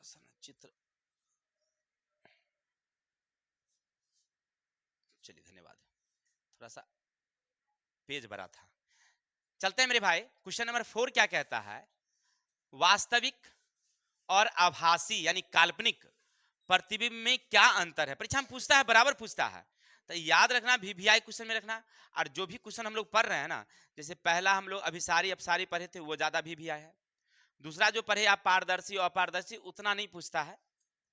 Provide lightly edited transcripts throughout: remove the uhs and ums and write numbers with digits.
थोड़ा सा ना चित्र, चलिए धन्यवाद, थोड़ा सा पेज भरा था। चलते हैं मेरे भाई, क्वेश्चन नंबर 4 क्या कहता है, वास्तविक और आभासी यानी काल्पनिक प्रतिबिंब में क्या अंतर है। परीक्षा में पूछता है, बराबर पूछता है, तो याद रखना, वीवीआई क्वेश्चन में रखना। और जो भी क्वेश्चन हम लोग पढ़ रहे हैं ना, जैसे पहला हम लोग अभिसारी अपसारी पढ़े थे, वो ज्यादा वीवीआई है। दूसरा जो पढ़े आप पारदर्शी और अपारदर्शी, उतना नहीं पूछता है,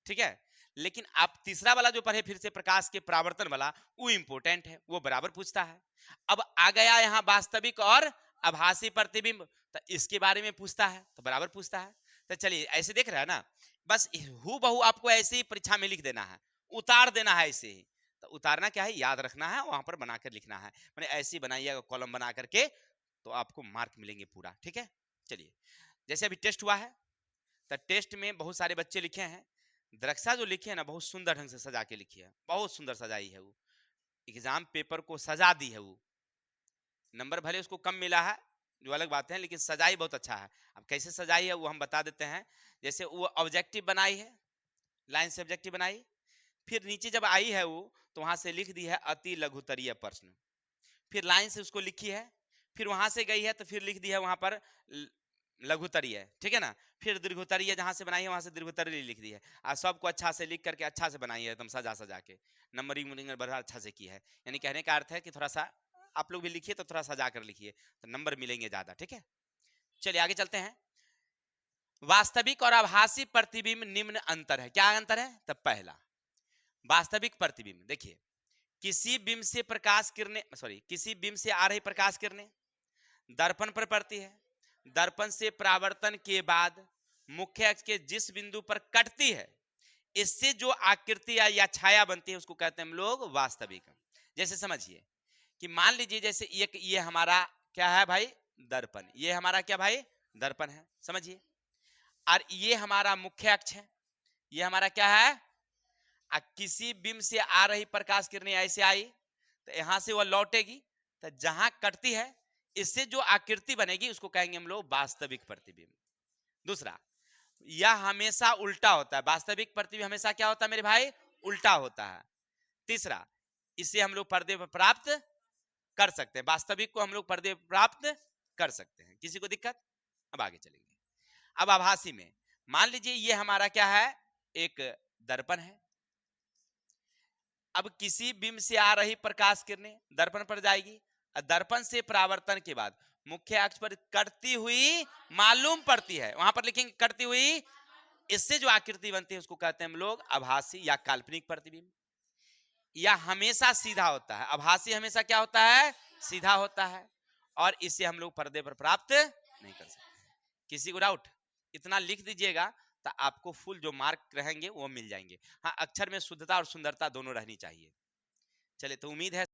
ठीक है। लेकिन आप तीसरा वाला जो पढ़े फिर से प्रकाश के परावर्तन वाला, वो इंपोर्टेंट है, वो बराबर पूछता है। अब आ गया यहाँ वास्तविक और आभासी प्रतिबिंब, तो इसके बारे में पूछता है, तो बराबर पूछता है। तो चलिए ऐसे देख रहे हैं ना, बस हु बहु आपको ऐसे ही परीक्षा में लिख देना है, उतार देना है ऐसे ही। तो उतारना क्या है, याद रखना है, वहां पर बनाकर लिखना है, मैंने ऐसे ही बनाइएगा कॉलम बना करके, तो आपको मार्क मिलेंगे पूरा, ठीक है। चलिए, जैसे अभी टेस्ट हुआ है, तो टेस्ट में बहुत सारे बच्चे लिखे हैं। द्रक्षा जो लिखे है ना, बहुत सुंदर ढंग से सजा के लिखी है, बहुत सुंदर सजाई है वो, एग्जाम पेपर को सजा दी है वो। नंबर भले उसको कम मिला है, जो अलग बात है, लेकिन सजाई बहुत अच्छा है। अब कैसे सजाई है वो हम बता देते हैं। जैसे वो ऑब्जेक्टिव बनाई है, लाइन से ऑब्जेक्टिव बनाई, फिर नीचे जब आई है वो, तो वहां से लिख दी है अति लघुतरीय प्रश्न, फिर लाइन से उसको लिखी है, फिर वहां से गई है तो फिर लिख दी है वहां पर लघुतरीय, ठीक है ना। फिर दीर्घोत्तरीय जहां से बनाई है वहां से दीर्घोत्तरीय लिख दी है, और सबको अच्छा से लिख करके अच्छा से बनाई है, एकदम सजा सजा के, नंबरिंग बड़ा अच्छा से की है। यानी कहने का अर्थ है कि थोड़ा सा आप लोग भी लिखिए तो थोड़ा सजा कर लिखिए, तो नंबर मिलेंगे ज्यादा, ठीक है। चलिए आगे चलते हैं। वास्तविक और आभासी प्रतिबिंब निम्न अंतर है, क्या अंतर है, तब पहला वास्तविक प्रतिबिंब, देखिए किसी बिंब से प्रकाश किरणें, सॉरी, किसी बिंब से आ रही प्रकाश किरणें दर्पण पर पड़ती है, दर्पण से परावर्तन के बाद मुख्य अक्ष के जिस बिंदु पर कटती है, इससे जो आकृति या छाया बनती है, उसको कहते हैं हम लोग वास्तविक। जैसे समझिए कि मान लीजिए, जैसे ये हमारा क्या है भाई, दर्पण, ये हमारा क्या भाई, दर्पण है, समझिए। और ये हमारा मुख्य अक्ष है, ये हमारा क्या है, किसी बिंब से आ रही प्रकाश किरणें ऐसे आई, तो यहां से वह लौटेगी, तो जहां कटती है, इससे जो आकृति बनेगी उसको कहेंगे हम लोग वास्तविक प्रतिबिंब। दूसरा, यह हमेशा उल्टा होता है, वास्तविक प्रतिबिंब हमेशा क्या होता है मेरे भाई, उल्टा होता है। तीसरा, इसे हम लोग पर्दे पर प्राप्त कर सकते हैं, वास्तविक को हम लोग पर्दे पर प्राप्त कर सकते हैं, किसी को दिक्कत। अब आगे चलेंगे। अब आभासी में मान लीजिए ये हमारा क्या है, एक दर्पण है। अब किसी बिंब से आ रही प्रकाश किरणें दर्पण पर जाएगी, दर्पण से परावर्तन के बाद मुख्य अक्ष पर कटती हुई मालूम पड़ती है, वहां पर लिखेंगे कटती हुई, इससे जो आकृति बनती है उसको कहते हैं हम लोग आभासी या काल्पनिक प्रतिबिंब। या हमेशा सीधा होता है, आभासी हमेशा क्या होता है, सीधा होता है, और इसे हम लोग पर्दे पर प्राप्त नहीं कर सकते। किसी को डाउट, इतना लिख दीजिएगा, तो आपको फुल जो मार्क रहेंगे वो मिल जाएंगे। हाँ, अक्षर में शुद्धता और सुंदरता दोनों रहनी चाहिए। चलिए, तो उम्मीद है